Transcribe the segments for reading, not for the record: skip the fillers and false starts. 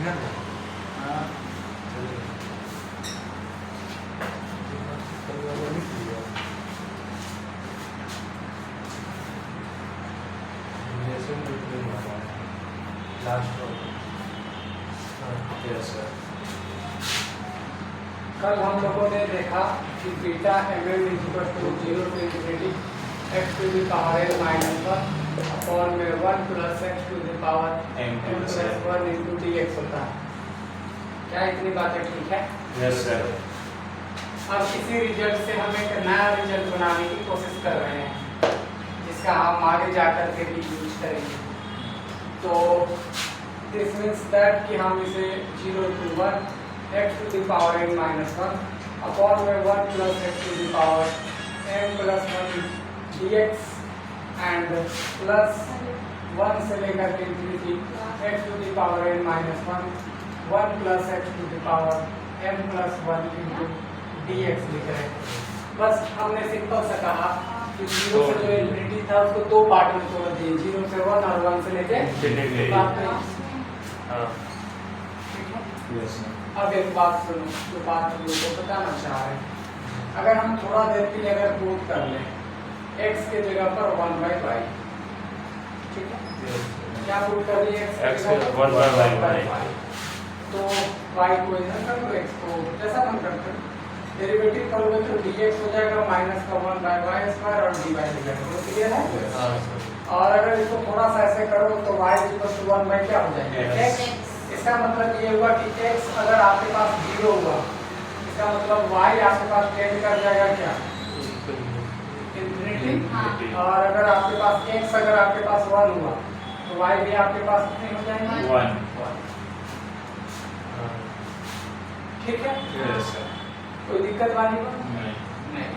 है ना? हाँ लास्ट यस सर। कल हम लोगों ने देखा कि beta m m equal to 0 to infinity x to the power n minus 1 upon में 1 plus x to the power m n plus 1 into d x होता है। क्या इतनी बातें ठीक है? Yes sir. अब इसी रिजल्ट से हम एक नया रिजल्ट बनाने की कोशिश कर रहे हैं जिसका हम आगे जाकर के भी यूज करेंगे। तो दिस मीन्स दैट कि हम इसे 0 to 1 x to the power n minus 1 upon में 1 plus x to the power n plus 1 dx and plus 1 से लेकर के infinity x to the power n minus 1 1 plus x to the power n plus 1 into dx लिख रहे हैं। बस हमने simple सा कहा कि 0 से जो इंफिनिटी था उसको दो पार्ट में तोड़ दिए, 0 से 1 और 1 से लेके यस सर। अब एक बात सुनो, जो बात हम लोग को बताना चाह रहे हैं। अगर हम थोड़ा देर के लिए अगर पुट कर लें x के जगह पर 1/y, ठीक है? क्या पुट कर लिए x के जगह पर 1/y, तो y को इधर कर लो, x को जैसा हम करते हैं डेरिवेटिव करोगे तो dx हो जाएगा माइनस का 1/y स्क्वायर और dy लिखेंगे। तो क्लियर है? हाँ सर। और अगर इसको थोड़ा सा ऐसे करो तो y इक्वल टू 1 बाय क्या हो जाएगा? x। इसका मतलब ये हुआ कि x अगर आपके पास 0 हुआ, इसका मतलब y आपके पास टेंड कर जाएगा क्या? इंफिनिटी। और अगर आपके पास x अगर आपके पास 1 हुआ तो y भी आपके पास कितने हो जाएंगे? 1। ठीक है? Yes sir. कोई दिक्कत वाली बात नहीं।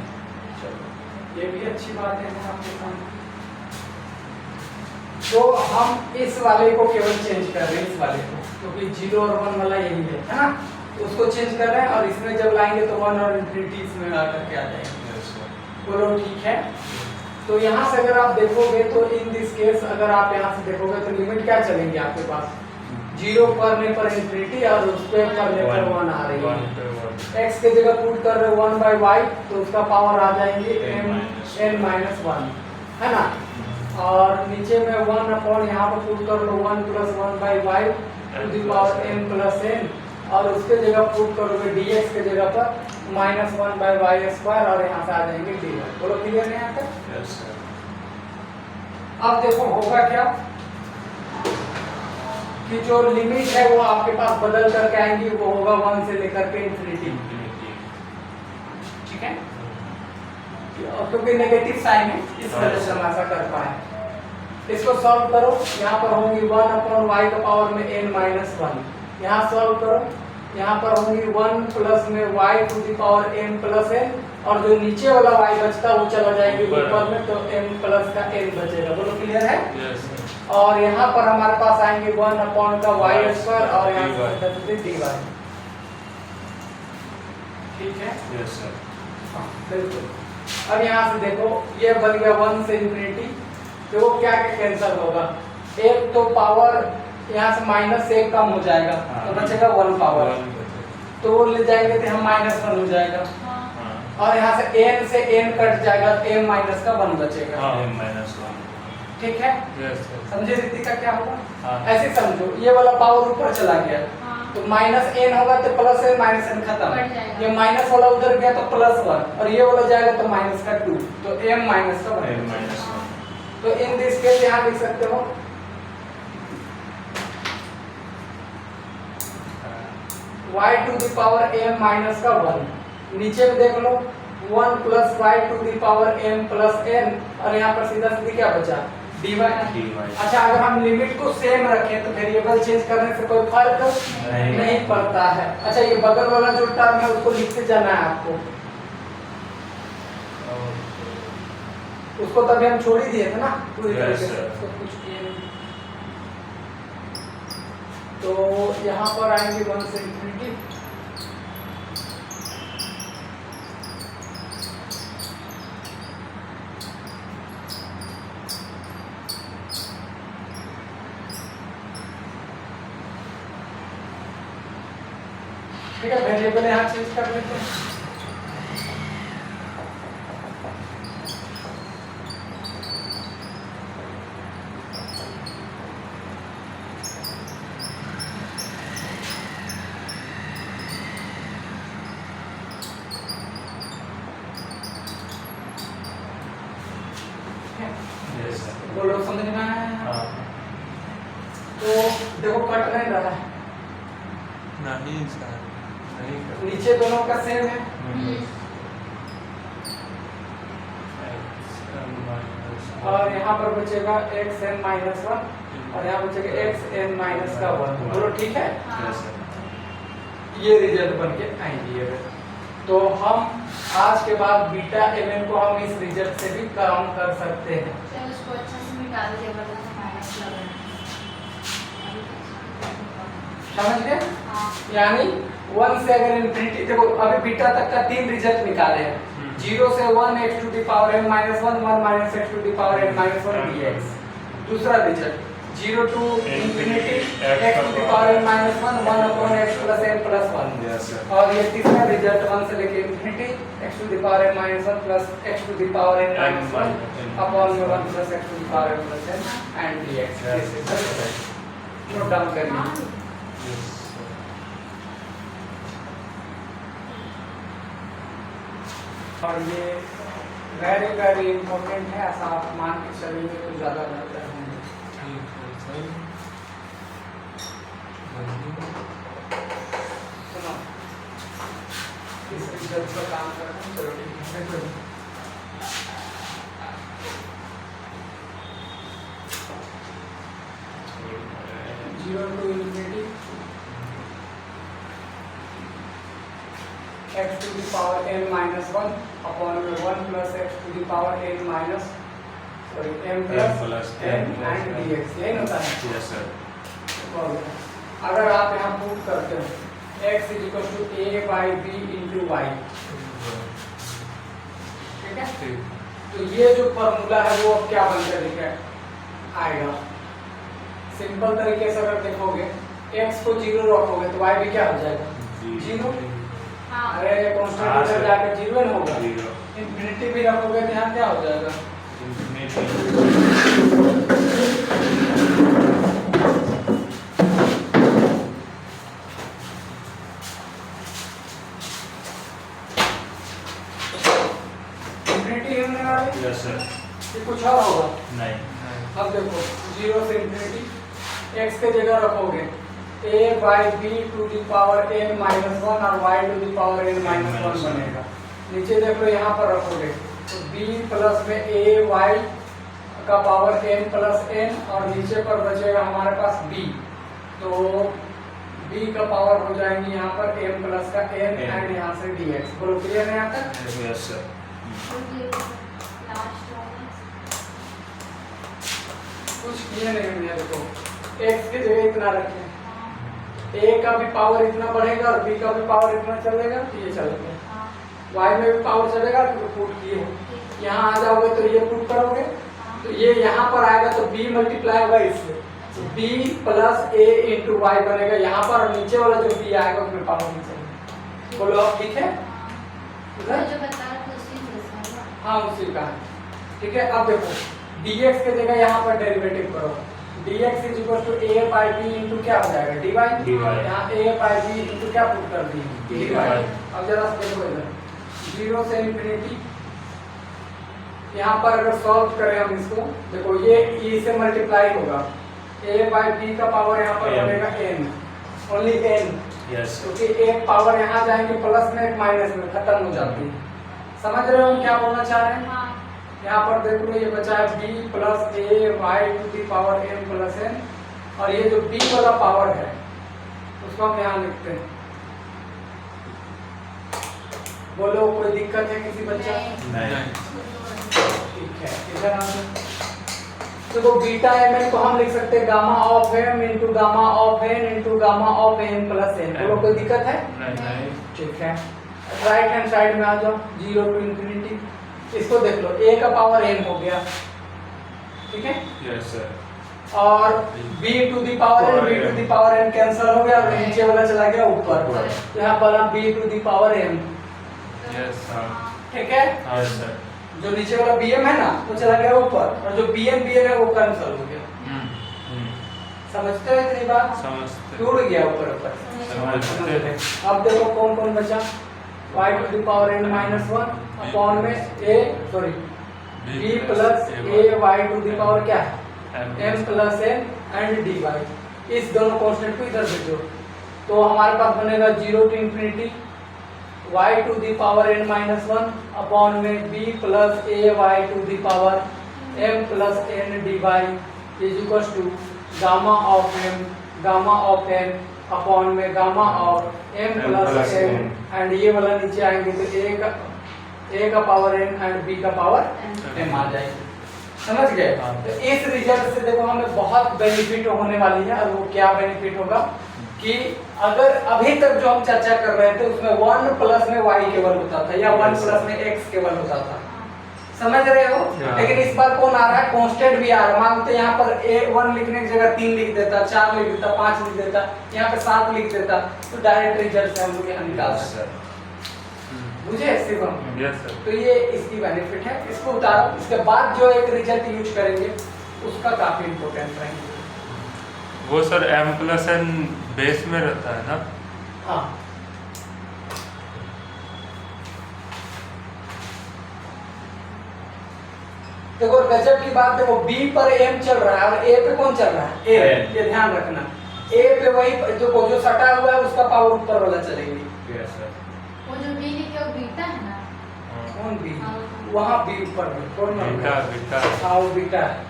चलो ये भी अच्छी बात है आपके सामने। तो हम इस वाले को केवल चेंज कर रहे हैं, इस वाले को, क्योंकि 0 और 1 वाला यही है ना? तो उसको चेंज कर रहे हैं और इसमें जब लाएंगे तो 1 और इंफिनिटी इसमें आकर के आ जाएंगे। Yes sir. बोलो ठीक है? तो यहाँ से अगर आप देखोगे तो इन दिस केस अगर आप यहाँ से देखोगे तो लिमिट क्या चलेंगे आपके पास? 0 करने पर इंफिनिटी और उस पे करने पर 1 आ रही है। x के जगह पुट कर रहे 1/y तो उसका पावर आ जाएंगे n-1, है ना? और नीचे में 1 अपॉन यहाँ पर पुट कर लो 1 plus 1/y to the power n plus n और उसके जगह पुट करोगे dx के जगह पर -1/y स्क्वायर और यहाँ से आ जाएंगे dy। बोलो क्लियर है यहाँ तक? Yes sir. अब देखो होगा क्या कि जो लिमिट है वो आपके पास बदल करके आएंगी, वो होगा 1 से लेकर के इंफिनिटी। ठीक है? क्योंकि नेगेटिव साइन है इस वजह से हम ऐसा कर पाए। इसको सॉल्व करो, यहाँ पर होंगी 1 अपॉन y का पावर में n-1। यहाँ सॉल्व करो, यहाँ पर होंगी 1 प्लस में y to the power n plus n और जो नीचे वाला y बचता वो चला जाएगी ऊपर में, तो m प्लस का n बचेगा। बोलो क्लियर है? Yes sir. और यहाँ पर हमारे पास आएंगे 1 अपॉन का y स्क्वायर और यहाँ से dy। ठीक है? Yes sir. हाँ बिल्कुल। अब यहाँ से देखो ये बन गया 1 से इंफिनिटी, देखो क्या क्या कैंसिल होगा। एक तो पावर यहाँ से -1 कम हो जाएगा तो बचेगा 1 पावर, तो वो ले जाएंगे तो हम -1 हो जाएगा। और यहाँ से n से n कट जाएगा तो m माइनस का 1 बचेगा। -1। ठीक है? Yes sir. समझे रीति का क्या होगा? हाँ। ऐसे समझो ये वाला पावर ऊपर चला गया तो -n होगा तो प्लस n -n खत्म, ये माइनस वाला उधर गया तो +1 और ये वाला जाएगा तो -2, तो m माइनस का 1। तो इन दिस केस यहाँ लिख सकते हो y to the power m minus का 1। नीचे में देख लो 1 प्लस y to the power m plus n और यहाँ पर सीधा सीधी क्या बचा? dy। अच्छा अगर हम लिमिट को सेम रखें तो वेरिएबल चेंज करने से कोई फर्क नहीं पड़ता है। अच्छा ये बगल वाला जो टर्म है उसको लिखते जाना है आपको, उसको तभी हम छोड़ ही दिए थे ना पूरी तरीके से, उसको कुछ किए नहीं। तो यहाँ पर आएंगे 1 से इंफिनिटी, ठीक है, वेरिएबल यहाँ चेंज कर लेते हैं। बोलो समझ में आया? तो देखो कट नहीं रहा है, नहीं नीचे दोनों का सेम है। और यहाँ पर बचेगा xn-1 और यहाँ बचेगा xn-1। बोलो ठीक है? ये रिजल्ट बन के आएंगे। तो हम आज के बाद बीटा mn को हम इस रिजल्ट से भी काम कर सकते हैं। उसको अच्छा से निकाल के समझ गए? यानी 1 से अगर इंफिनिटी, देखो अभी बीटा तक का 3 रिजल्ट निकाले हैं। 0 से 1 x to the power n -1 1 minus x to the power n -1 dx। दूसरा result 0 to infinity x to the power n -1 1 upon x plus n plus 1। और ये तीसरा रिजल्ट 1 से लेके infinity x to the power n -1 plus x to the power n -1 upon 1 plus x to the power n plus n and dx। Note down करिए। और ये very very important है, ऐसा आप मान के चलिए तो ज़्यादा बेहतर होंगे। सुनो, इस रिजल्ट पर काम करना है, चलो ठीक है। 0 to infinity x to the power n minus 1 upon 1 plus x to the power n minus m plus n and dx। यही होता है। Yes sir। अगर आप यहाँ पुट करते हो x is equal to a by b into y, ठीक है? तो ये जो फॉर्मूला है वो अब क्या बनकर दिखे आएगा। सिंपल तरीके से अगर देखोगे x को 0 रखोगे तो y भी क्या हो जाएगा 0। अरे कांस्टेंट इधर जाकर 0 होगा। इंफिनिटी भी रखोगे तो यहाँ क्या हो जाएगा इंफिनिटी होने वाली। Yes sir. ये कुछ और होगा नहीं। अब देखो 0 से इंफिनिटी x के जगह रखोगे a by b to the power n minus 1 और y to the power n minus 1 बनेगा। नीचे देख लो यहाँ पर रखोगे तो b प्लस में a y का पावर n प्लस n और नीचे पर बचेगा हमारे पास b, तो b का पावर हो जाएंगे यहाँ पर m प्लस का n एंड यहाँ से dx। बोलो क्लियर है यहाँ तक? Yes sir. कुछ किए नहीं है। देखो x की जगह इतना रखें, a का भी पावर इतना बढ़ेगा और b का भी पावर इतना चलेगा तो ये चलेगा। y में भी पावर चलेगा तो पुट किए हो। यहाँ आ जाओगे तो ये पुट करोगे तो ये यहाँ पर आएगा तो b मल्टीप्लाई होगा इससे, तो b plus a into y बनेगा यहाँ पर, और नीचे वाला जो b आएगा उसमें पावर नहीं चलेगा। बोलो अब ठीक है? हाँ उसी का है। ठीक है, अब देखो dx के जगह यहाँ पर डेरिवेटिव करो। dx is equal to a by b into क्या हो जाएगा dy। यहाँ a बाई b इंटू क्या पुट कर दी dy। अब जरा देखो इधर 0 से इंफिनिटी, यहाँ पर अगर सॉल्व करें हम इसको, देखो ये e से मल्टीप्लाई होगा, a बाई b का पावर यहाँ पर बनेगा n, ओनली n, क्योंकि एक पावर यहाँ जाएंगे प्लस में एक माइनस में खत्म हो जाती है। समझ रहे हो हम क्या बोलना चाह रहे हैं? यहाँ पर देख लो ये बचा है b plus a y to the power m plus n, और ये जो b वाला पावर है उसको हम यहाँ लिखते हैं। बोलो कोई दिक्कत है किसी बच्चा? नहीं। ठीक है, इधर आ जाओ। देखो बीटा mn को हम लिख सकते हैं gamma of m into gamma of n into gamma of n plus n। बोलो कोई दिक्कत है? नहीं। ठीक है, राइट हैंड साइड में आ जाओ 0 टू इंफिनिटी। इसको देख लो a का पावर n हो गया, ठीक है? Yes sir. और b to the power n, b to the power n cancel हो गया और नीचे वाला चला गया ऊपर, तो यहाँ पर हम b to the power m, yes sir, ठीक है, हाँ सर, जो नीचे वाला bm है ना वो चला गया ऊपर और जो bn है वो कैंसिल हो गया। समझते हो इतनी बात? समझते, टूट गया ऊपर ऊपर। समझते। अब देखो कौन कौन बचा, y to the power n minus 1 upon में a sorry b plus a y to the power क्या है m plus n and dy। इस दोनों कांस्टेंट को इधर भेजो तो हमारे पास बनेगा 0 to infinity y to the power n minus 1 upon में b plus a y to the power m plus n dy is equal to gamma of m upon में gamma of m plus n and ये वाला नीचे आएंगे तो a का power n and b का power m आ जाएगी। समझ गए? तो इस रिजल्ट से देखो हमें बहुत बेनिफिट होने वाली है और वो क्या बेनिफिट होगा कि अगर अभी तक जो हम चर्चा कर रहे थे उसमें 1 प्लस में y केवल होता था या 1 प्लस में x केवल होता था, समझ रहे हो? लेकिन इस बार कौन आ रहा है, कांस्टेंट भी आ रहा है। मानते यहाँ पर a1 लिखने की जगह 3 लिख देता, 4 लिख देता, 5 लिख देता, यहाँ पे 7 लिख देता, तो डायरेक्ट रिजल्ट से हम लोग यहाँ निकाल सकते हैं। बुझे शिवम? Yes sir. तो ये इसकी बेनिफिट है, इसको उतारो। इसके बाद जो एक रिजल्ट यूज करेंगे उसका काफी इंपॉर्टेंट रहेगा। वो sir m plus n base में रहता है ना? हाँ, देखो गजब की बात है, वो b पर m चल रहा है और a पे कौन चल रहा है, a। ये ध्यान रखना, a पे वही जो सटा हुआ है उसका पावर ऊपर वाला चलेगी। Yes sir. वो जो बी लिखे वो बीटा है ना? कौन b? वहाँ b ऊपर में कौन है? Beta, beta. हाँ वो बीटा है।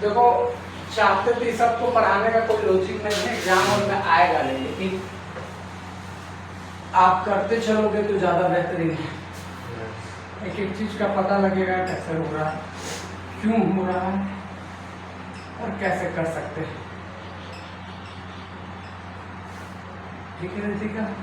देखो चाहते तो सबको पढ़ाने का कोई लॉजिक नहीं है, एग्जाम हॉल में आएगा नहीं, लेकिन आप करते चलोगे तो ज्यादा बेहतरीन है। एक एक चीज का पता लगेगा कैसे हो रहा है, क्यों हो रहा है और कैसे कर सकते हैं। ठीक है ठीक है।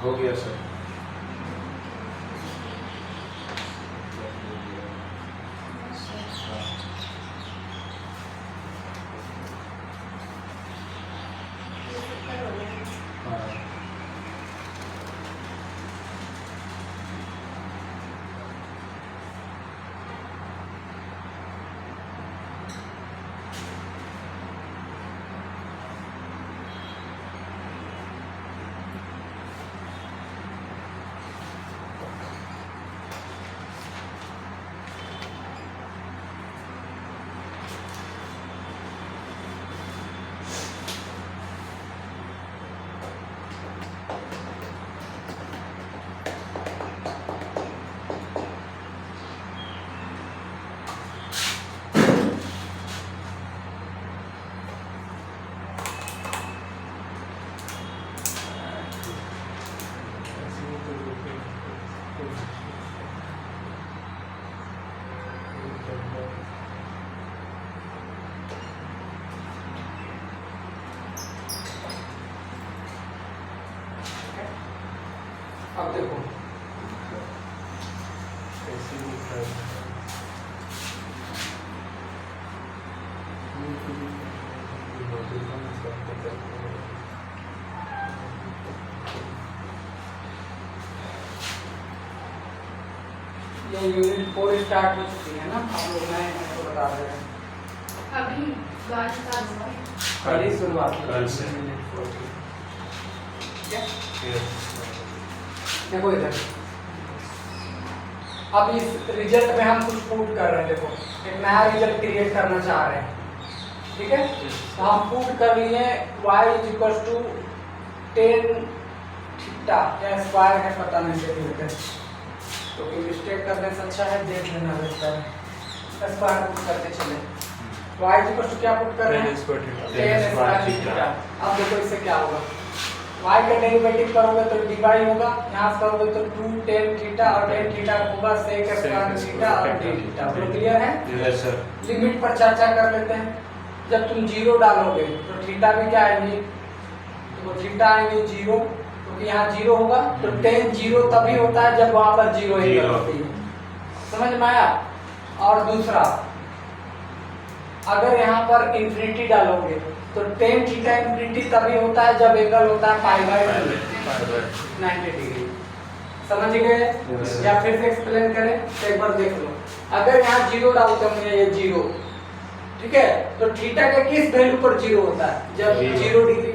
हो गया सर। अब देखो ऐसे भी कर ये यूनिट 4 स्टार्ट हो चुकी है ना, हम लोग नए हैं तो बता रहे हैं अभी बात का कल ही शुरुआत की कल से। ठीक है? Yes. देखो इधर, अब इस रिजल्ट में हम कुछ पुट कर रहे हैं। देखो एक नया रिजल्ट क्रिएट करना चाह रहे हैं, ठीक है? तो हम पुट कर लिए y इक्वल टू 10 थीटा या स्क्वायर है, पता नहीं देख लेते हैं, तो कोई मिस्टेक करने से अच्छा है देख लेना रहता है। स्क्वायर पुट करते चले, y इक्वल टू क्या पुट कर रहे हैं? 10 स्क्वायर थीटा। अब देखो इससे क्या होगा, y का डेरिवेटिव करोगे तो dy होगा, यहाँ से करोगे तो 2 tan थीटा और tan थीटा होगा sec स्क्वायर थीटा और d थीटा। तो क्लियर है? Yes sir. लिमिट पर चर्चा कर लेते हैं। जब तुम जीरो डालोगे तो थीटा भी क्या आएंगे, तो थीटा आएंगे जीरो, क्योंकि यहाँ जीरो होगा तो tan जीरो तभी होता है जब वहां पर जीरो ही होती है। समझ में आया? और दूसरा, अगर यहाँ पर इंफिनिटी डालोगे तो tan थीटा इंफिनिटी तभी होता है जब एंगल होता है पाई बाय 90 डिग्री। समझ गए? Yes. या फिर से एक्सप्लेन करें तो एक बार देख लो। अगर यहाँ जीरो डालते हैं, ये जीरो, ठीक है, तो थीटा के किस वैल्यू पर जीरो होता है? जब जीरो डिग्री।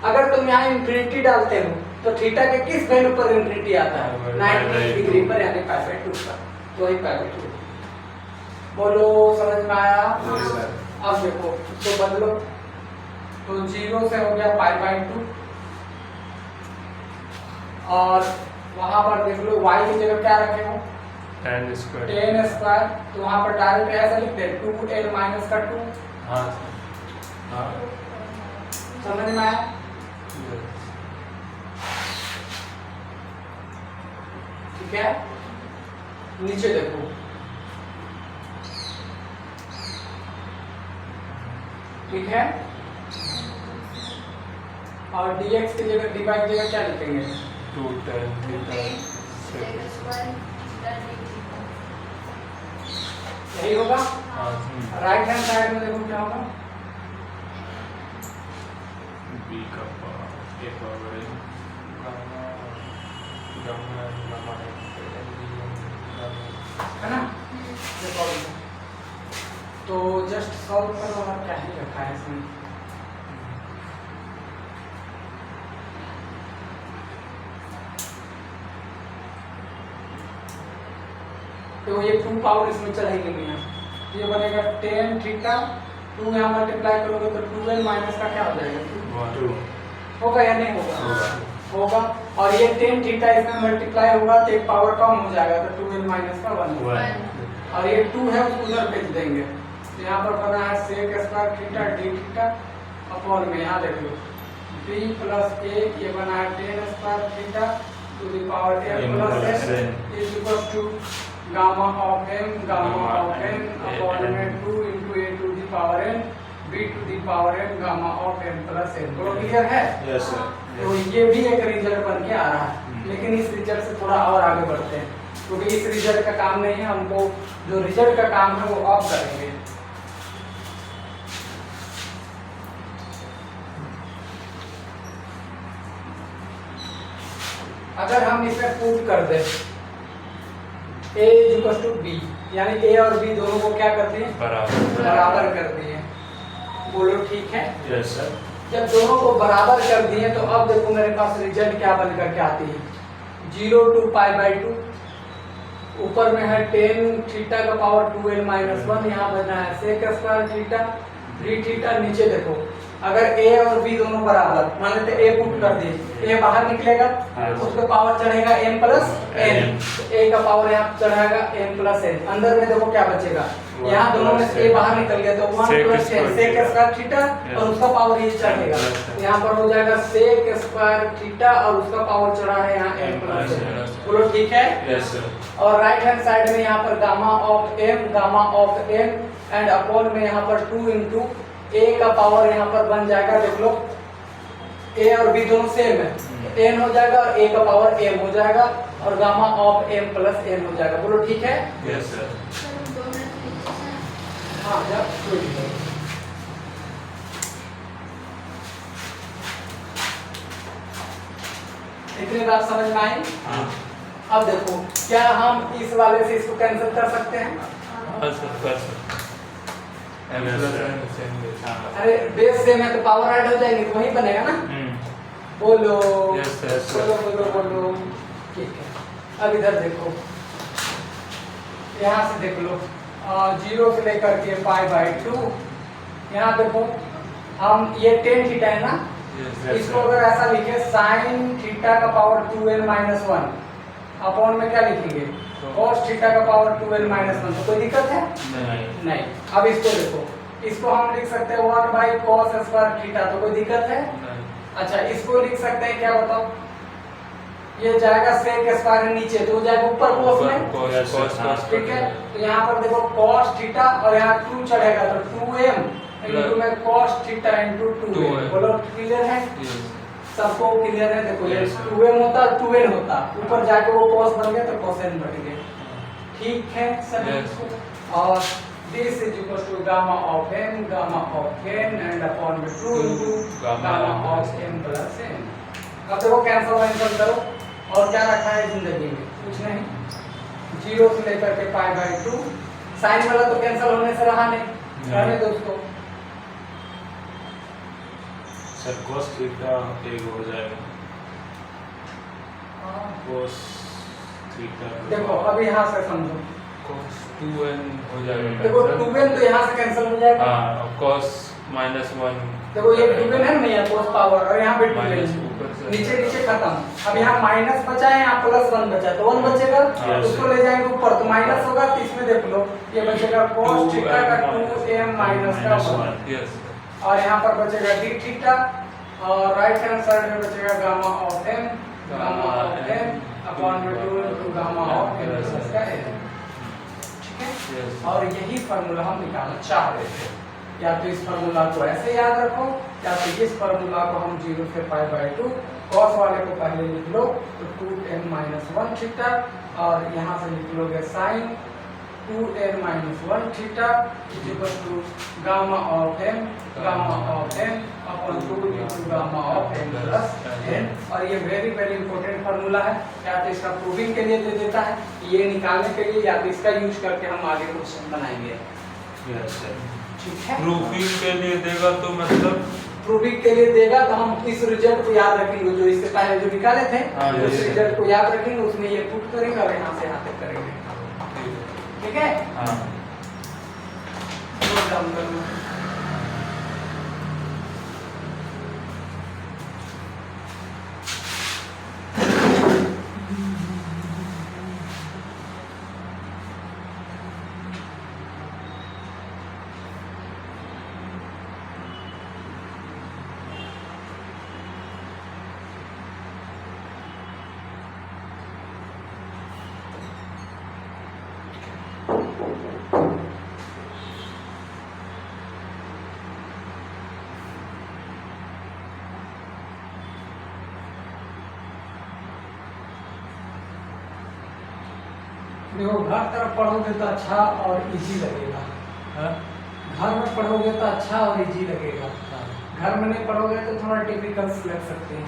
अगर तुम यहाँ इंफिनिटी डालते हो तो थीटा के किस वैल्यू पर इंफिनिटी आता है? 90 डिग्री पर, यानी पाई बाय 2 पर। तो वही पाई बाय 2। बोलो समझ में आया? Yes sir. अब देखो तो बदलो, तो जीरो से हो गया पाई बाय 2, और वहां पर देख लो y की जगह क्या रखे हो? 10 स्क्वायर। 10 स्क्वायर, तो वहां पर डायरेक्ट ऐसा लिखते हैं 2n माइनस का 2। हाँ हाँ समझ में आया? ठीक है, नीचे देखो, ठीक है, और dx की जगह dy की जगह क्या लिखेंगे? 2 tan थीटा यही होगा। हाँ राइट हैंड साइड में देखो क्या होगा? b का power a power n gamma gamma gamma है ना? देखो तो जस्ट सॉल्व करो, और क्या ही रखा है इसमें। तो ये 2 पावर इसमें चढ़ेगी भैया, ये बनेगा tan थीटा, 2 यहाँ मल्टीप्लाई करोगे तो 2n माइनस का क्या हो जाएगा? 2 होगा या नहीं होगा? होगा। और ये tan थीटा इसमें मल्टीप्लाई होगा तो एक पावर कम हो जाएगा, तो 2n माइनस का 1। और ये 2 है उसको उधर भेज देंगे, तो यहाँ पर बना है sec square theta d theta upon में, यहाँ देख लो b प्लस a, ये बना है tan square theta to the power n plus n is equal to gamma of m upon में 2 into a to the power n b to the power n gamma of m plus n। तो clear है? Yes sir. तो ये भी एक result बन के आ रहा है, लेकिन इस रिजल्ट से थोड़ा और आगे बढ़ते हैं, क्योंकि इस रिजल्ट का काम नहीं है, हमको जो रिजल्ट का काम है वो अब करेंगे। अगर हम इसे पुट कर दें a इक्वल टू b, यानी a और b दोनों को क्या कर दिए? बराबर कर दिए। बोलो ठीक है? Yes sir. जब दोनों को बराबर कर दिए तो अब देखो मेरे पास रिजल्ट क्या बनकर के आती है, 0 to पाई बाय 2, ऊपर में है tan थीटा का पावर 2n माइनस 1, यहाँ बना है sec square theta d theta. नीचे देखो, अगर a और b दोनों बराबर, मान लेते a पुट कर दिए, a बाहर निकलेगा, उसका पावर चढ़ेगा m प्लस n, a का पावर यहाँ चढ़ाएगा m प्लस n। अंदर में देखो क्या बचेगा, यहाँ दोनों में से a बाहर निकल गया तो 1 प्लस sec स्क्वायर थीटा, और उसका पावर ये चढ़ेगा, यहाँ पर हो जाएगा sec स्क्वायर थीटा और उसका पावर चढ़ा है यहाँ m प्लस n। बोलो ठीक है? Yes sir. और राइट हैंड साइड में यहाँ पर gamma of m and upon में यहाँ पर 2 into a का पावर यहाँ पर बन जाएगा, देख लो a और b दोनों सेम है, n हो जाएगा और a का पावर m हो जाएगा और gamma of m plus n हो जाएगा। बोलो ठीक है? Yes sir. सर 2 मिनट लीजिए सर। हाँ जब कोई नहीं। इतनी बात समझ में आई? हाँ अब देखो क्या हम इस वाले से इसको कैंसिल कर सकते हैं? सर कर सकते m प्लस n सेम है। अरे बेस सेम है तो पावर ऐड हो जाएगी तो वही बनेगा ना। बोलो Yes, yes, sir. बोलो बोलो बोलो। ठीक है, अब इधर देखो, यहाँ से देख लो 0 से लेकर के π/2। यहाँ देखो हम ये tan थीटा है ना, इसको अगर ऐसा लिखे sin थीटा का पावर 2n - 1 अपॉन में क्या लिखेंगे cos थीटा का पावर 2n - 1। तो कोई दिक्कत है? नहीं। अब इसको देखो, इसको हम लिख सकते हैं 1/cos स्क्वायर थीटा। तो कोई दिक्कत है? अच्छा, इसको लिख सकते हैं क्या बताओ, ये जाएगा sec स्क्वायर नीचे तो जाएगा ऊपर cos में। ठीक है, तो यहाँ पर देखो cos थीटा और यहाँ 2 चढ़ेगा तो 2m इनटू में cos थीटा इनटू 2m। बोलो क्लियर है? सबको क्लियर है? देखो ये 2m होता 2n होता, ऊपर जाके वो cos बन गया तो cosn बन गया। ठीक है सर? और this is equal to gamma of m and upon with 2 into gamma of m plus n। अब देखो कैंसिल करो और क्या रखा है जिंदगी में? कुछ नहीं, 0 से लेकर के π/2। साइन वाला तो कैंसिल होने से रहा नहीं, रहने दो उसको। सर cos थीटा एक हो जाएगा, cos थीटा देखो अब यहाँ से समझो, cos 2n हो जाएगा। देखो 2n तो यहाँ से कैंसिल हो जाएगा। हाँ cos -1। देखो ये 2n है ना, यहाँ cos पावर और यहाँ पे 2n माइनस ऊपर से नीचे नीचे खत्म। अब यहाँ माइनस बचा है, यहाँ प्लस 1 बचा है तो 1 बचेगा, उसको ले जाएंगे ऊपर तो माइनस होगा। तो इसमें देख लो ये बचेगा cos थीटा का 2m माइनस का 1 यस और यहाँ पर बचेगा d थीटा और राइट हैंड साइड में बचेगा गामा ऑफ m अपॉन में 2 into gamma of m plus का n। ठीक है, यस और यही फार्मूला हम निकालना चाह रहे थे। या तो इस फार्मूला को ऐसे याद रखो या तो इस फार्मूला को हम 0 से π/2 cos वाले को पहले लिख लो तो 2m - 1 थीटा और यहाँ से लिख लोगे sin 2n - 1 theta is equal to gamma of m upon 2 into gamma of m plus n। और ये वेरी इंपॉर्टेंट फार्मूला है, या तो इसका प्रूविंग के लिए दे देता है, ये निकालने के लिए, या तो इसका यूज करके हम आगे क्वेश्चन बनाएंगे। Yes sir. ठीक है, प्रूफिंग के लिए देगा तो मतलब प्रूविंग के लिए देगा तो हम इस रिजल्ट को याद रखेंगे जो इससे पहले जो निकाले थे। हाँ, उस yes, रिजल्ट को याद रखेंगे, उसमें ये पुट करेंगे और यहाँ से यहाँ तक करेंगे। ठीक है, हाँ नोट डाउन कर लो। देखो घर तरफ पढ़ोगे तो अच्छा और इजी लगेगा। घर में पढ़ोगे तो अच्छा और इजी लगेगा, घर में नहीं पढ़ोगे तो थोड़ा डिफिकल्ट लग सकते हैं।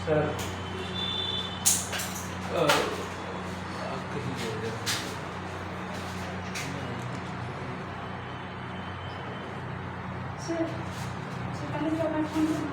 सर कहीं हो गया सर पहले तो मैं फोन से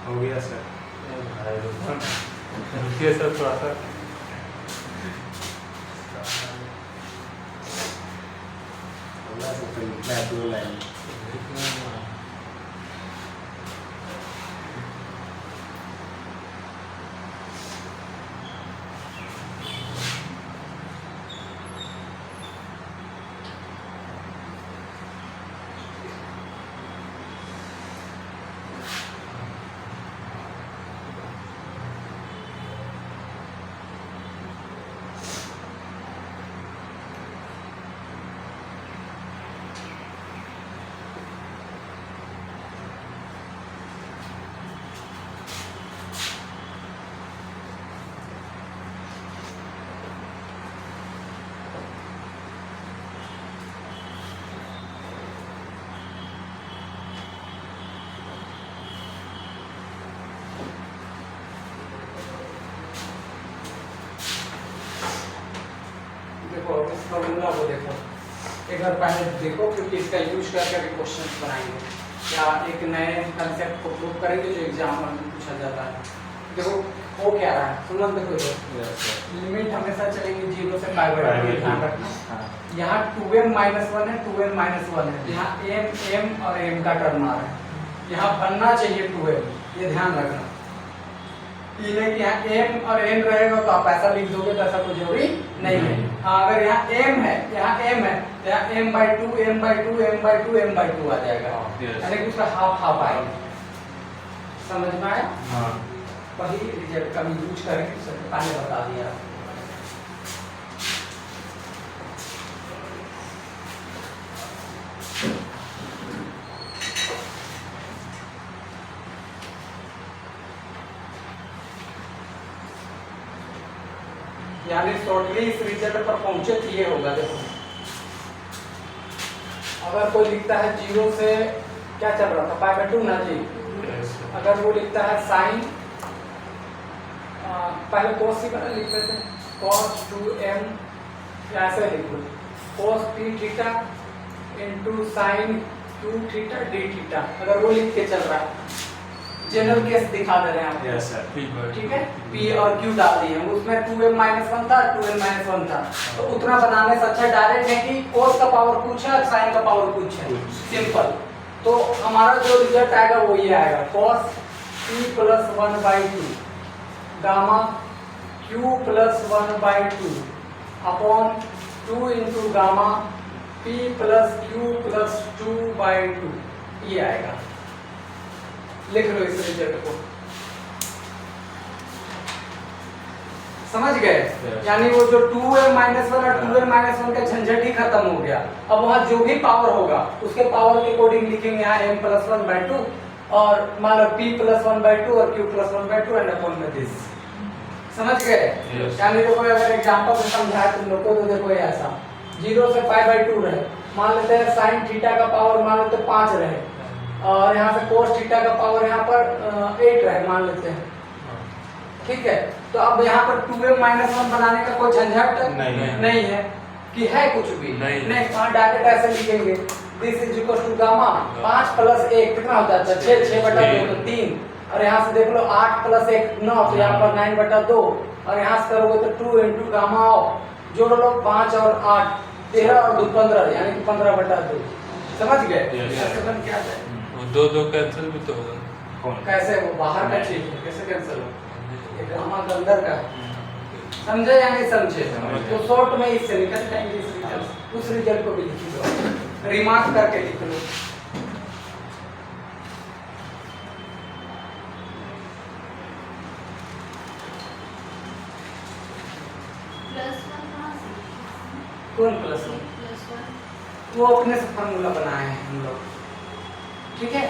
हो गया सर। रुकिए सर थोड़ा सा। होगा सर, तो लिखना है 2 लाइन। देखो इस फॉर्मूला को देखो एक बार पहले देखो, क्योंकि इसका यूज करके क्वेश्चन बनाएंगे या एक नए कंसेप्ट को प्रूव करेंगे जो एग्जाम में पूछा जाता है। देखो वो क्या रहा है, सुनो देखो लिमिट हमेशा चलेंगे 0 से पाई बाई 2, ध्यान रखना। यहाँ 2m - 1 है, 2n - 1 है, यहाँ m और m का टर्म आ रहा है, यहाँ बनना चाहिए 2m, ये ध्यान रखना। ये नहीं कि यहाँ m और n रहेगा तो आप ऐसा लिख दोगे तो ऐसा कोई जरूरी नहीं है। हाँ, अगर यहाँ m है, यहाँ m है तो यहाँ m/2 m/2 m/2 m/2 आ जाएगा, यानी कि उसका हाफ हाफ आएगा। समझ में आया? हाँ वही रिजल्ट का भी यूज करेंगे, सबसे पहले बता दिया। यानी शॉर्टली इस रिजल्ट पर पहुंचे तो ये होगा। देखो अगर कोई लिखता है 0 से क्या चल रहा था π/2 ना जी, yes, sir. अगर वो लिखता है साइन पहले cos सी बना लिख लेते हैं, cos 2m ऐसे लिख लो, cos p theta into sine q theta d theta, अगर वो लिख के चल रहा है। जनरल केस दिखा दे रहे हैं आपको। Yes sir. ठीक है, p और q डाल दिए हैं, उसमें 2m-1 था, 2n-1 था, तो उतना बनाने से अच्छा डायरेक्ट है कि cos का पावर कुछ है और sin का पावर कुछ है, सिंपल। तो हमारा जो रिजल्ट आएगा वो ये आएगा, cos p + 1/2 gamma q + 1/2 upon 2 × gamma p + q + 2/2, ये आएगा। लिख लो इस रिजल्ट को, समझ गए? Yes. यानी वो जो 2m-1 और 2n-1 का झंझट ही खत्म हो गया। अब वहाँ जो भी पावर होगा उसके पावर के अकॉर्डिंग लिखेंगे, यहाँ m + 1/2 और मान लो p + 1/2 और q + 1/2 एंड अपॉन में दिस। समझ गए? Yes. यानी देखो अगर एग्जांपल से समझाए तुम लोग को, तो देखो ये ऐसा 0 से π/2 रहे, मान लेते हैं sin थीटा का पावर मान लेते हैं 5 रहे, और यहाँ से cos थीटा का पावर यहाँ पर 8 रहे मान लेते हैं। ठीक है, तो अब यहाँ पर 2m-1 बनाने का कोई झंझट नहीं है कि है कुछ भी नहीं, वहाँ डायरेक्ट ऐसे लिखेंगे, this is equal to gamma 5 + 1 कितना हो जाता है 6/2 तो 3, और यहाँ से देख लो 8 + 1 9, तो यहाँ पर 9/2, और यहाँ से करोगे तो 2 × गामा ऑफ जोड़ लो 5 और 8 13 और 2 15, यानी कि 15/2। समझ गए? ऐसे बन क्या जाए? वो 2 कैंसिल भी तो होगा। कैसे? वो बाहर का चीज है, कैसे कैंसिल हो? ये गामा का अंदर का है। समझे या नहीं समझे? तो शॉर्ट में इससे निकल जाएंगे इस रिजल्ट, उस रिजल्ट को भी लिख लो, रिमार्क करके लिख लो। कौन +1? वो अपने से फार्मूला बनाए हैं हम लोग, ठीक है?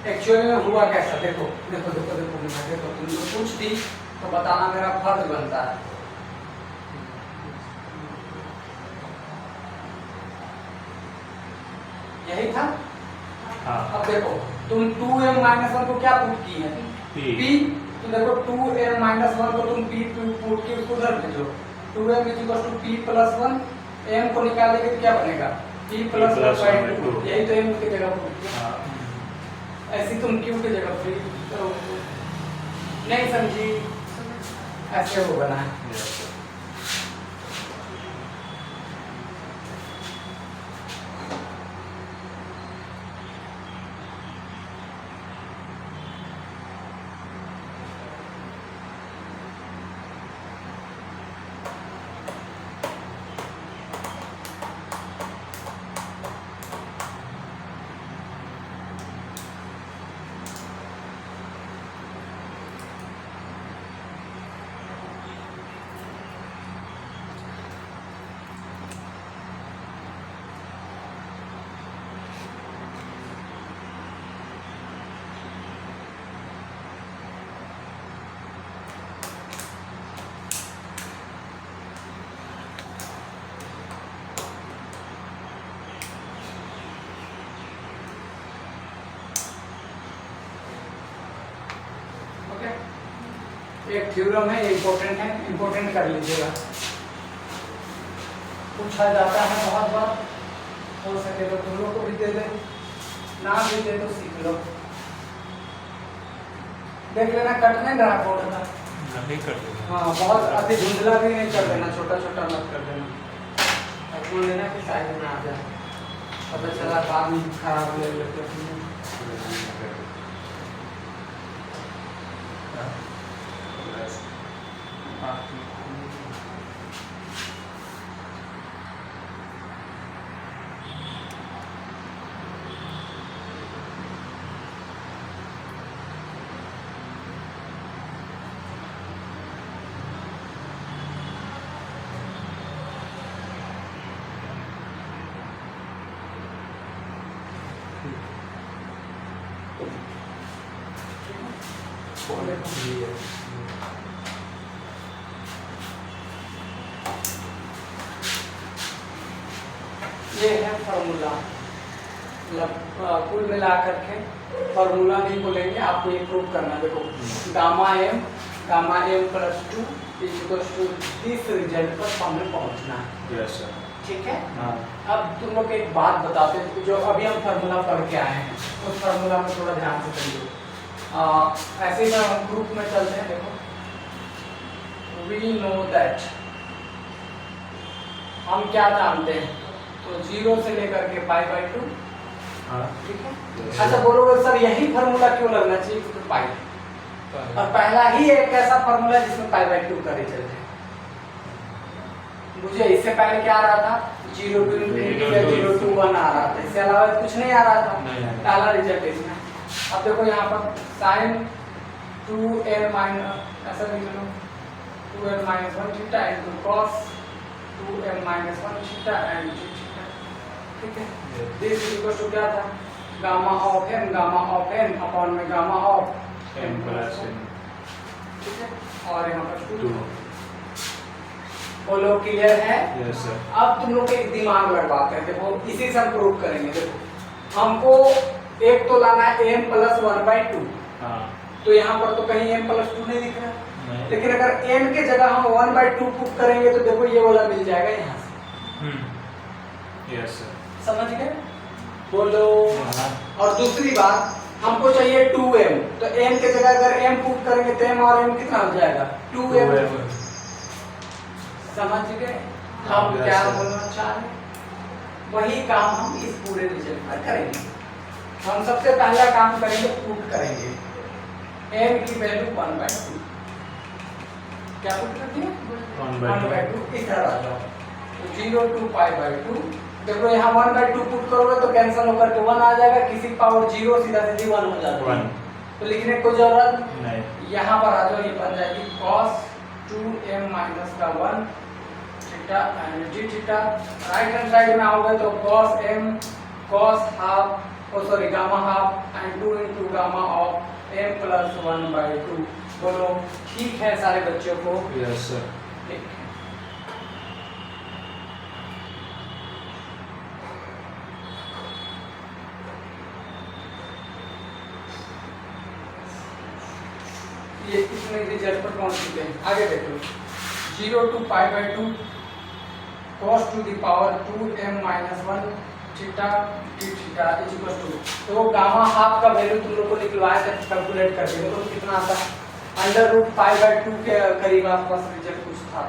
एक्चुअली में हुआ कैसा, देखो देखो देखो देखो देखो, तुम लोग पूछती तो बताना मेरा फर्ज बनता है। यही था। हाँ। अब देखो तुम 2m-1 को क्या पुट की है? p, तो देखो 2m-1 को तुम p पुट की उसको उधर भेजो, 2m = p + 1, m को निकालेंगे तो क्या बनेगा p + 1/2, यही तो m की जगह पुट किया। ऐसी तुम q की जगह पे करो, नहीं समझी? ऐसे होगा ना। एक थ्योरम है, इम्पोर्टेंट है, इम्पोर्टेंट कर लीजिएगा, पूछा जाता है बहुत बार, हो सके तो तुम लोग को भी दे दे, ना भी दे तो सीख लो। देख लेना, कट नहीं रहा बोर्ड का, नहीं कर देना। हाँ बहुत अति धुंधला भी नहीं कर देना, छोटा छोटा मत कर देना, ऐसा लेना कि साइड में आ जाए, पता चला काम खराब ले लेते हैं। Yes. ये है फॉर्मूला, मतलब कुल मिलाकर के फॉर्मूला नहीं बोलेंगे, आपको ये प्रूव करना है। देखो gamma m plus 2 equals to इस रिजल्ट पर हमें पहुंचना है। Yes sir. ठीक है। हाँ। अब तुम लोग एक बात बताते हैं, जो अभी हम फार्मूला पढ़ के आए हैं उस फार्मूला में थोड़ा ध्यान से करिए। ऐसे ही हम ग्रुप में चलते हैं। देखो वी नो दैट, हम क्या जानते हैं, तो 0 से लेकर के π/2। हाँ। ठीक है। अच्छा बोलोगे सर यही फार्मूला क्यों लगना चाहिए, तो पाई और पहला ही एक ऐसा फार्मूला जिसमें π/2 का रिजल्ट है। मुझे इससे पहले क्या आ रहा था, 0 to infinity या 0 to 1 आ रहा था, इससे अलावा कुछ नहीं आ रहा था। पहला रिजल्ट इसमें। अब देखो यहाँ पर sin 2l माइनस, ऐसा लिख लो 2l - 1 theta into cos 2m - 1 theta and theta. ठीक है। दिस इज इक्वल टू क्या था, गामा ऑफ n अपॉन में gamma of m plus n। ठीक है। और यहाँ पर 2 बोलो क्लियर है। Yes sir. अब तुम लोग एक दिमाग लगवाते हैं, देखो इसी से हम प्रूव करेंगे। देखो हमको एक तो लाना है m प्लस 1/2। हाँ। तो यहाँ पर तो कहीं m प्लस 2 नहीं दिख रहा है, नहीं। लेकिन अगर m के जगह हम 1/2 पुट करेंगे तो देखो ये वाला मिल जाएगा यहाँ से। Yes sir. समझ गए, बोलो। हाँ। और दूसरी बात, हमको चाहिए 2m, तो m के जगह अगर m पुट करेंगे तो m और m कितना हो जाएगा, 2m। समझ गए हम Yes, क्या sir. बोलना चाह रहे हैं, वही काम हम इस पूरे रिजल्ट पर करेंगे। हम सबसे पहला काम करेंगे, पुट करेंगे m की वैल्यू 1/2। क्या पुट कर दिया, 1/2। इधर आ जाओ, तो 0 to π/2। देखो यहाँ 1/2 पुट करोगे तो कैंसिल होकर के 1 आ जाएगा, किसी पावर 0 सीधा सीधी 1 हो जाता है, तो लिखने की कोई जरूरत नहीं। यहाँ पर आ जाओ, ये बन जाएगी cos 2m - 1 theta and d theta. Right hand side में आओगे तो cos m cos half, oh sorry gamma half and 2 into gamma of m plus 1/2। बोलो ठीक है सारे बच्चों को। Yes sir. ठीक है। ये कितने रिजल्ट पर पहुंच चुके हैं, आगे देखो 0 to π/2 cos to the power 2m - 1 theta d theta is equal to, तो गामा हाफ का वैल्यू तुम लोग को निकलवाया था, कैलकुलेट करके देखो तो कितना आता है, √π/2 के करीब आसपास रिजल्ट कुछ था,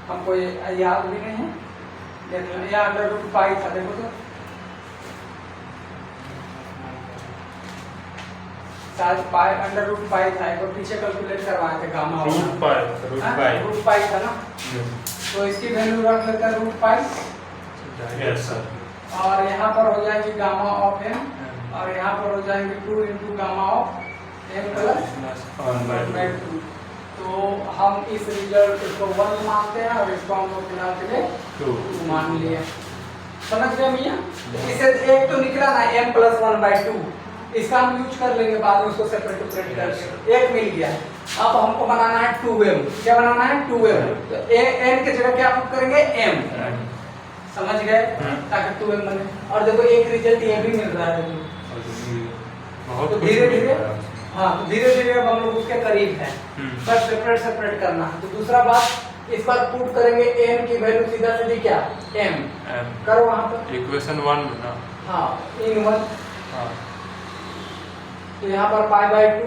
हमको ये याद भी नहीं है, देख लो ये √π था। देखो तो शायद √π था, एक पीछे कैलकुलेट करवाए थे गामा √π था ना, तो इसकी वैल्यू रख लेते हैं √π। Yes sir. और यहाँ पर हो जाएगी गामा ऑफ m, और यहाँ पर हो जाएंगे 2 into gamma of m plus 1/2। तो हम इस रिजल्ट को 1 मानते हैं और इसको हम लोग फिलहाल के लिए 2 मान लिए। समझ गए मियाँ, इसे एक तो निकला ना m प्लस 1/2, इसका हम यूज कर लेंगे बाद में, उसको सेपरेट करके एक मिल गया। अब हमको बनाना है 2m, क्या बनाना है 2m, तो n के जगह क्या पुट करेंगे m, समझ गए, ताकि 2m बने। और देखो एक रिजल्ट ये भी मिल रहा है, देखो तो धीरे धीरे, हाँ तो धीरे धीरे अब हम लोग उसके करीब हैं, बस सेपरेट करना है। तो दूसरा बात, इस बार पुट करेंगे n की वैल्यू सीधा सीधी क्या m करो वहां पर इक्वेशन 1 बना। हाँ इन 1, हाँ। तो यहाँ पर π/2,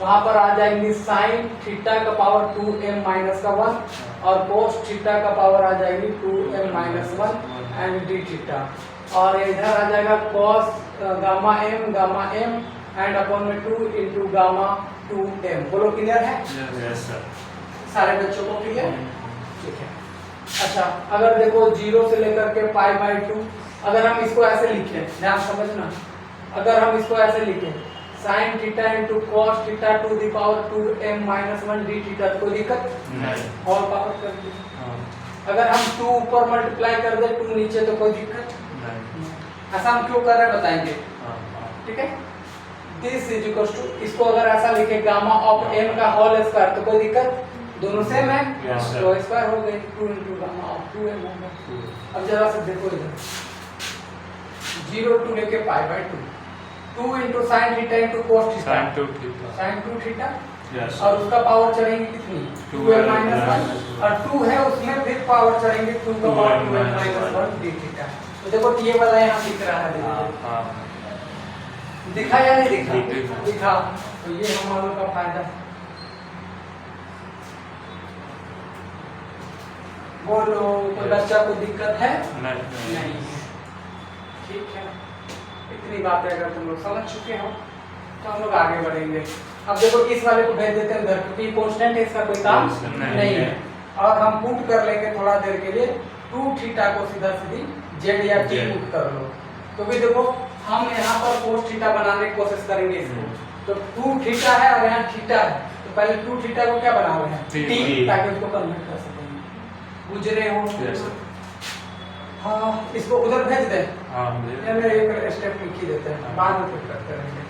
वहां पर आ जाएंगे sin थीटा का पावर 2m - 1 और cos थीटा का पावर आ जाएगी 2m - 1 एंड d थीटा, और इधर आ जाएगा cos gamma m and upon में 2 into गामा 2m। बोलो क्लियर है। Yes sir. सारे बच्चों को क्लियर? ठीक है। अच्छा, अगर देखो 0 से लेकर के π/2, अगर हम इसको ऐसे लिखें, ध्यान समझना, अगर हम इसको ऐसे लिखें sin theta into cos theta to the power 2m-1 d theta, कोई दिक्कत नहीं। और पावर कर दी। हाँ, अगर हम 2 ऊपर मल्टीप्लाई कर दे 2 नीचे, तो कोई दिक्कत नहीं। ऐसा हम क्यों कर रहे हैं बताएंगे, हाँ, हाँ, ठीक है। दिस इज इक्वल टू, इसको अगर ऐसा लिखे गामा ऑफ m का होल स्क्वायर, तो कोई दिक्कत, दोनों सेम है, Yes, sir. तो स्क्वायर हो गई 2 इंटू गामा ऑफ 2m होगा। अब जरा से देखो इधर, 0 टू लेके π/2, 2 into sine theta into cos theta, sin 2 theta. Sine 2 theta, Yes, और sir। उसका पावर चढ़ेंगे कितनी, 2m-1, और 2 है उसमें फिर पावर चढ़ेंगे 2 का पावर 2m-1 d थीटा। तो देखो ये वाला यहाँ दिख रहा है, हाँ, देखो हाँ, दिखा या नहीं दिखा? दिखा। दिखा। तो ये हमारे का फायदा है। बोलो, कोई बच्चा को दिक्कत है? नहीं। नहीं है। ठीक है, इतनी बातें अगर तुम लोग समझ चुके हो तो हम लोग आगे बढ़ेंगे। अब देखो इस वाले को भेज देते हैं उधर, क्योंकि कांस्टेंट है, इसका कोई काम नहीं है। और हम पुट कर लेंगे थोड़ा देर के लिए 2 थीटा को सीधा सीधी जेड या टी Z। पुट कर लो। तो भी देखो हम यहाँ पर cos थीटा बनाने की कोशिश करेंगे इसको। तो 2 थीटा है और यहाँ थीटा है, तो पहले 2 थीटा को क्या बना रहे हैं, T। टी, ताकि उसको कन्वर्ट कर सकेंगे। बुझ रहे हो? Yes, sir। हाँ, इसको उधर भेज दें, हाँ, या मैं एक स्टेप लिख ही देते हैं, बाद में फिर करते रहेंगे।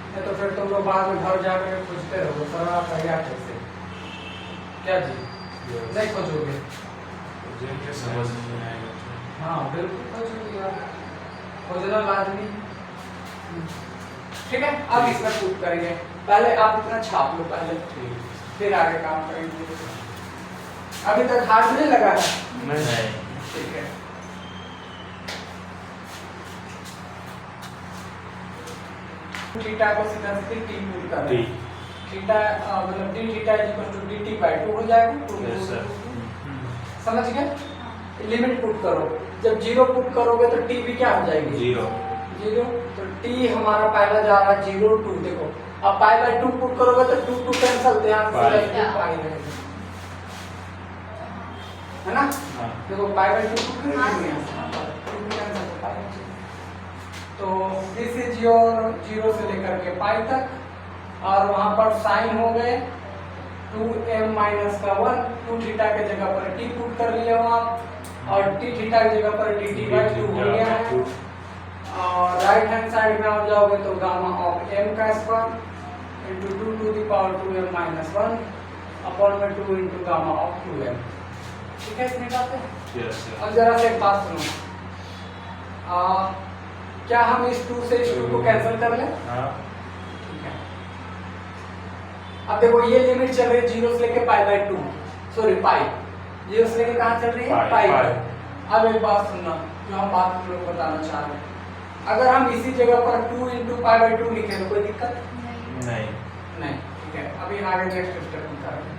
नहीं तो फिर तुम लोग बाद में घर जाकर खोजते रहो सर आप क्या कैसे, क्या जी नहीं खोजोगे? जिनके समझ नहीं आएगा हाँ बिल्कुल खोजोगे यार, खोजना लाजमी। ठीक है, अब इसमें पुट करेंगे। पहले आप इतना छाप लो पहले, फिर आगे काम करेंगे। अभी तक हाथ नहीं लगा है? नहीं। ठीक है। थीटा को सीधा सीधे टी पुट कर रहे हैं। थीटा मतलब d theta is equal to dt/2 हो जाएगा। Yes, sir। समझ गए? लिमिट पुट करो, जब 0 पुट करोगे तो t भी क्या हो जाएगी, 0। तो t हमारा पहला जा रहा है 0 2, देखो अब π/2 पुट करोगे तो 2 2 कैंसिल, तो यहाँ Pi। से पाई रहेगा, है ना? हाँ। देखो π/2 पुट करेंगे यहाँ पर 2 2 कैंसिल, तो पाई बचेगा। तो दिस इज योर 0 से लेकर के पाई तक, और वहां पर साइन हो गए 2m-1, 2 थीटा के जगह पर t पुट कर लिए हो आप, और t थीटा की जगह पर dt/2 हो गया है। और राइट हैंड साइड में आ जाओगे तो गामा ऑफ m का square into 2 to the power 2m-1 अपॉन में 2 इंटू गामा ऑफ 2m। ठीक है, इतनी बातें। Yes, sir। अब जरा से एक बात सुनो, क्या हम इस 2 से इस 2 को कैंसिल कर लें? हाँ। ठीक है। अब देखो ये लिमिट चल रही है 0 से लेके π/2, सॉरी पाई, 0 से लेके कहाँ चल रही है, पाई। तक। अब एक बात सुनना, जो हम बात तुम लोग बताना चाह रहे हैं, अगर हम इसी जगह पर 2 इंटू π/2 लिखे तो कोई दिक्कत नहीं। नहीं। ठीक है, अभी आगे नेक्स्ट स्टेप में करेंगे।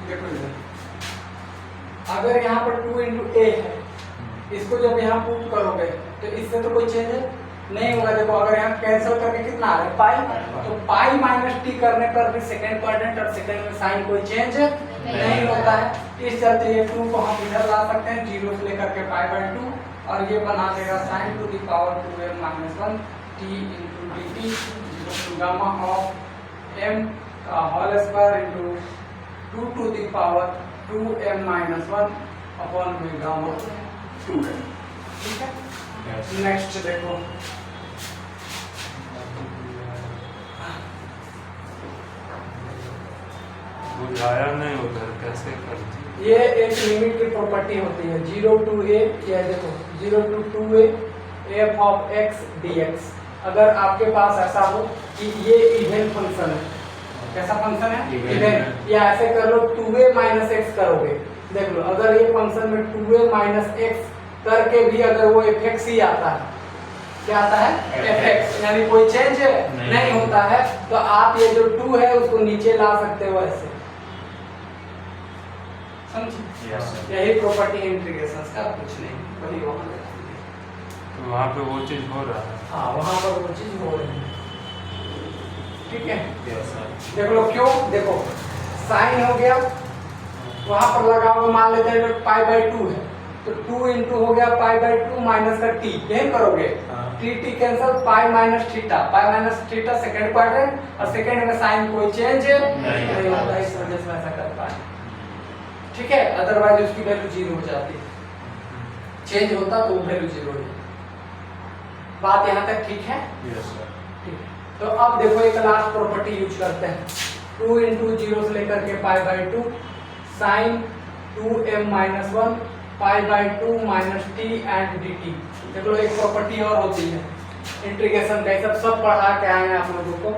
देखो इधर, अगर यहाँ पर 2 इंटू ए है, इसको जब यहाँ पुट करोगे तो इससे तो कोई चेंज नहीं होगा। देखो अगर यहाँ कैंसिल करके कितना आ रहा है पाई, तो पाई माइनस टी करने पर भी सेकंड क्वाड्रेंट और सेकंड में साइन कोई चेंज नहीं होता है। इस चलते ये 2 को हम इधर ला सकते हैं 0 से लेकर के π/2, और ये बना देगा sine to the power 2m-1 t into dt equal gamma of m का whole square into 2 to the power 2m-1 अपॉन में गामा 2m। ठीक है, Yes। नेक्स्ट देखो, बुझाया नहीं उधर, कैसे करती? ये एक लिमिट की प्रॉपर्टी होती है 0 to a, ये देखो 0 to 2a f of x dx। अगर आपके पास ऐसा हो कि ये इवन फंक्शन है, कैसा फंक्शन है, इवन, या ऐसे कर लो 2a माइनस एक्स करोगे, देख लो अगर ये फंक्शन में 2a माइनस एक्स करके भी अगर वो fx ही आता है, क्या आता है, fx, यानी कोई चेंज नहीं। नहीं होता है, तो आप ये जो 2 है उसको नीचे ला सकते हो ऐसे, समझे? Yes, sir. यही प्रॉपर्टी इंटीग्रेशन का, कुछ नहीं, वही वहाँ लगा दिया। तो वहाँ पे वो चीज हो रहा है। हाँ, वहाँ पर वो चीज हो रही है, ठीक है। Yes, sir. देख लो क्यों, देखो साइन हो गया, वहां पर लगाओगे, मान लेते हैं π/2 है, तो 2 इंटू हो गया π/2 माइनस का t, यही करोगे, हाँ। t cancel, π minus theta second quadrant, और सेकंड में साइन कोई चेंज नहीं होता, इस वजह से ऐसा कर पाए, ठीक है। अदरवाइज उसकी वैल्यू 0 हो जाती, चेंज होता तो वैल्यू 0 हो जाती। बात यहाँ तक ठीक है? Yes, sir. ठीक है। तो अब देखो एक लास्ट प्रॉपर्टी यूज करते हैं, 2 इंटू 0 से लेकर के π/2 sine 2m minus 1 π/2 minus t and dt। देख लो एक प्रॉपर्टी और होती है इंटीग्रेशन का, सब पढ़ा के आए हैं आप लोगों को,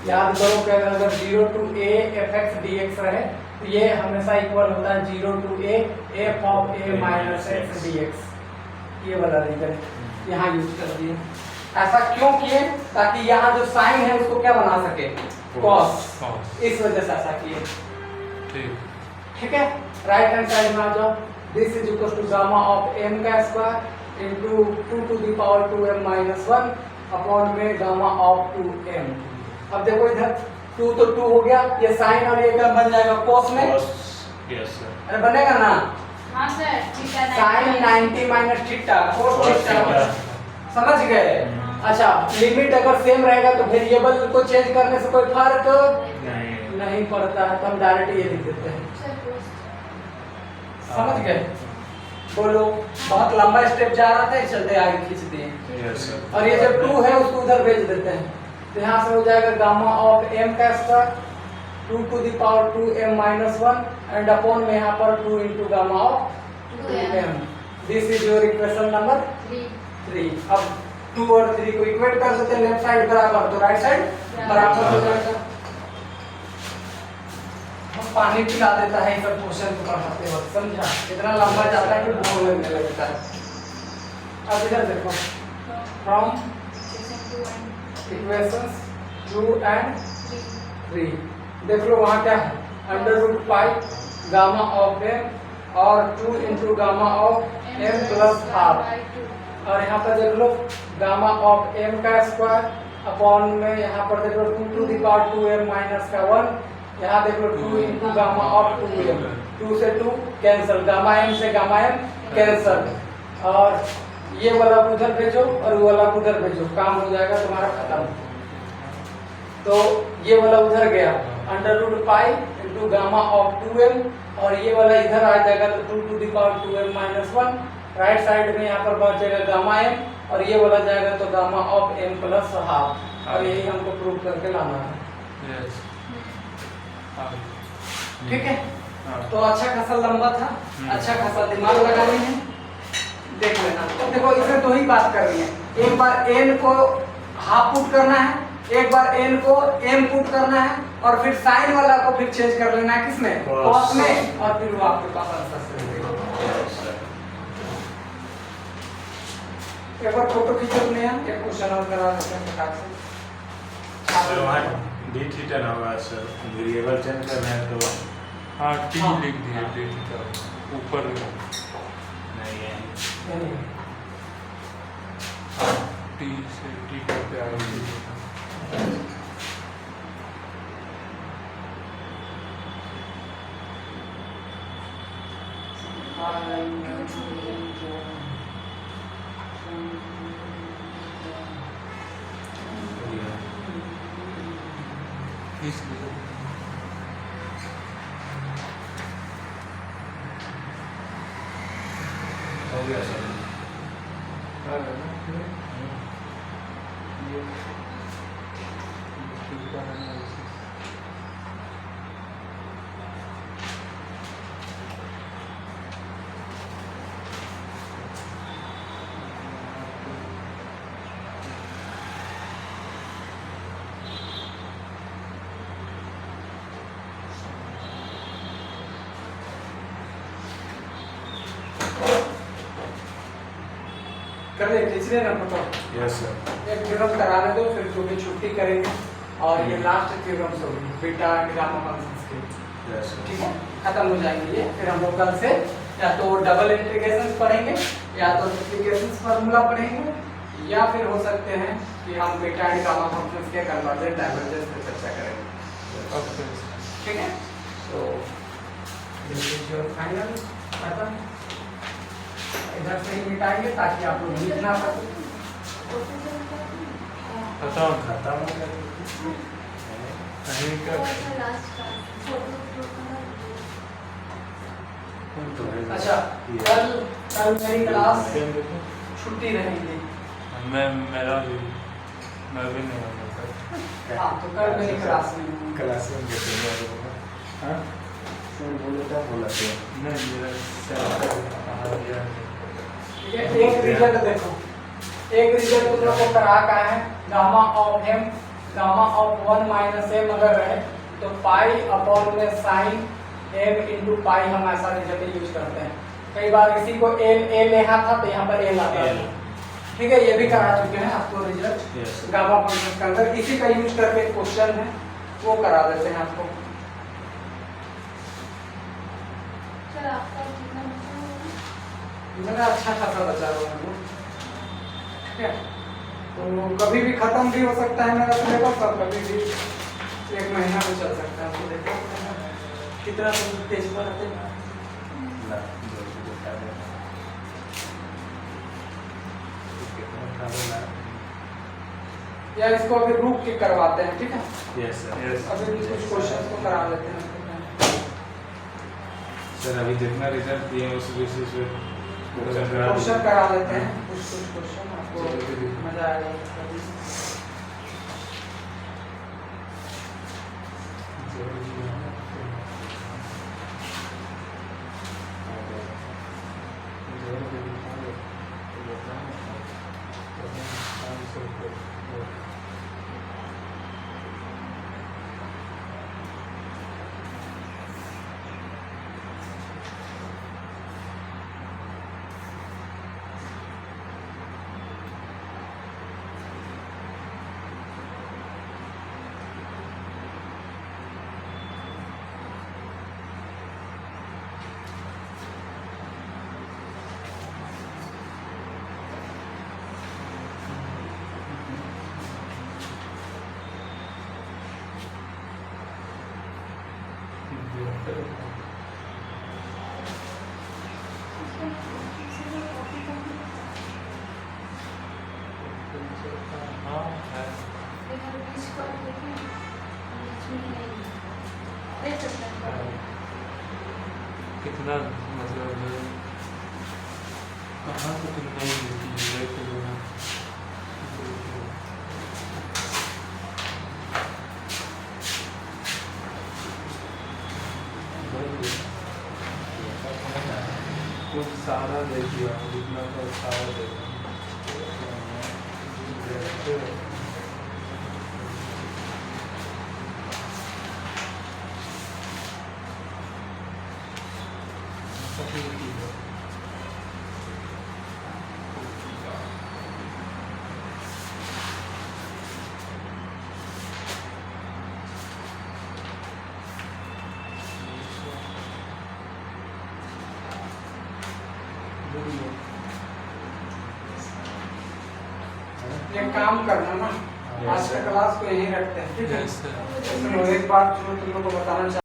याद करो कि अगर 0 to a fx dx रहे तो ये हमेशा इक्वल होता है 0 to a f of a minus x dx। ये वाला रीजन यहाँ यूज कर दिए। ऐसा क्यों किए? ताकि यहाँ जो साइन है उसको क्या बना सके, cos, इस वजह से ऐसा किए, ठीक है। राइट हैंड साइड में आ जाओ, this is equal to gamma of m का square into 2 to the power 2m minus 1 upon में गामा ऑफ 2m। अब देखो इधर 2 तो 2 हो गया, ये साइन और ये क्या बन जाएगा, cos में, Yes, sir. अरे बनेगा ना, हाँ sir, theta sine 90 minus theta cos Cos theta, theta. समझ गए? अच्छा, लिमिट अगर सेम रहेगा तो वेरिएबल को चेंज करने से कोई फर्क नहीं पड़ता है, तो हम डायरेक्ट ये लिख देते हैं, समझ गए? बोलो, बहुत लंबा स्टेप जा रहा था, चलते आगे खींच दिए। Yes, sir. और ये जो 2 है उसको उधर भेज देते हैं, तो यहाँ से हो जाएगा गामा ऑफ m का square 2 to the power 2m minus 1 and upon में यहाँ पर 2 into gamma of 2m। This is your equation number 3। अब 2 और 3 को इक्वेट कर देते हैं, लेफ्ट साइड बराबर तो राइट साइड बराबर हो जाएगा। हम पानी पिला देता है सब क्वेश्चन को पढ़ाते वक्त, समझा? इतना लंबा जाता है कि बोर लगने लगता है। अब इधर देखो, फ्रॉम इक्वेशंस 2 एंड 3, देख लो वहाँ क्या है, √π गामा ऑफ m और 2 into gamma of m plus half, और यहाँ पर देख लो गामा ऑफ m का स्क्वायर अपॉन में यहाँ पर देख लो 2 to the power 2m minus का 1, यहाँ देख लो 2 इंटू गामा ऑफ 2m, 2 से 2 कैंसल, गामा m से गामा m कैंसल, और ये वाला उधर भेजो और वो वाला उधर भेजो, काम हो जाएगा तुम्हारा खत्म। तो ये वाला उधर गया, √π इंटू गामा ऑफ 2m, और ये वाला इधर आ जाएगा तो 2 to the power 2m minus 1, right side में यहाँ पर बचेगा गामा m, और ये वाला जाएगा तो gamma of m plus half, और यही हमको प्रूव करके लाना है, ठीक है। तो अच्छा खासा लंबा था, अच्छा खासा दिमाग लगानी है, देख लेना। तो देखो इसमें दो ही बात करनी है, एक बार n को हाफ पुट करना है, एक बार n को m पुट करना है, और फिर साइन वाला को फिर चेंज कर लेना है किसमें, cos में, और फिर वो आपके पास आंसर से एक बार फोटो खींचो अपने यहाँ, एक क्वेश्चन और करा देते हैं फटाक से। सर वहाँ d थीटा ना होगा सर, वेरिएबल चेंज करना है तो हाँ t लिख दिए, d थीटा ऊपर नहीं है। t से t पे आएगी। इसलिए हो गया सर। कर ले, खींच लेना फोटो। Yes sir. एक थ्योरम कराने दो, फिर जो भी छुट्टी करेंगे और ये लास्ट थ्योरम्स होगी बीटा एंड गामा फंक्शंस के। Yes sir. ठीक है, खत्म हो जाएंगे ये। फिर हम लोग कल से या तो डबल इंटीग्रेशंस पढ़ेंगे या तो मल्टीप्लिकेशंस फार्मूला पढ़ेंगे, या फिर हो सकते हैं कि हम बीटा एंड गामा फंक्शंस के कन्वर्जेंट डाइवर्जेंस पे चर्चा करेंगे। ओके ठीक है, तो दिस इज योर फाइनल खत्म। इधर से ही मिटाएंगे ताकि आप लोग लिख ना सकें। खत्म खत्म हो गया। कहीं का तो है। अच्छा, कल मेरी क्लास छुट्टी रहेगी। मेरा भी, मैं भी नहीं होगा हाँ, तो कल मेरी क्लास नहीं होगी। क्लास में कैसे हाँ सर बोले था बोला थे नहीं मेरा सेंटर कहाँ गया ठीक है, एक रिजल्ट देखो, एक रिजल्ट तुम लोग को करा का है gamma of m, gamma of 1 minus m अगर रहे तो पाई अपॉन में साइन m इंटू पाई, हम ऐसा रिजल्ट यूज करते हैं। कई बार किसी को a लेना था तो यहाँ पर a लाता है। ठीक है, ये भी करा चुके हैं आपको रिजल्ट यस गामा फंक्शन के अंदर। इसी का यूज करके एक क्वेश्चन है वो करा देते हैं आपको। सर आपका कितना बचा हुआ है? मेरा अच्छा खासा बचा हुआ है। ठीक है, तो कभी भी खत्म भी हो सकता है मेरा सिलेबस और कभी भी 1 महीना भी चल सकता है। तो देखो कितना तुम पेज पर आते हैं। ना जो भी बता दे कितना खाना ना या इसको अभी रुक के करवाते हैं। ठीक है, यस सर यस अभी भी कुछ क्वेश्चंस को करा लेते हैं। सर अभी जितना रिजल्ट दिए हैं उस बेसिस पे क्वेश्चन करा क्वेश्चन करा लेते हैं, कुछ क्वेश्चन आपको मजा आएगा। हाँ है इधर बीच को देखें, बीच में नहीं दे सकते हैं। कितना मतलब कहाँ से तुम नहीं मिलती है तो जो है कुछ सारा दे दिया जितना का सारा दे दिया एक काम करना ना, आज का क्लास को यहीं रखते हैं। ठीक है, Yes, sir. तो एक बात जो तुम लोग को बताना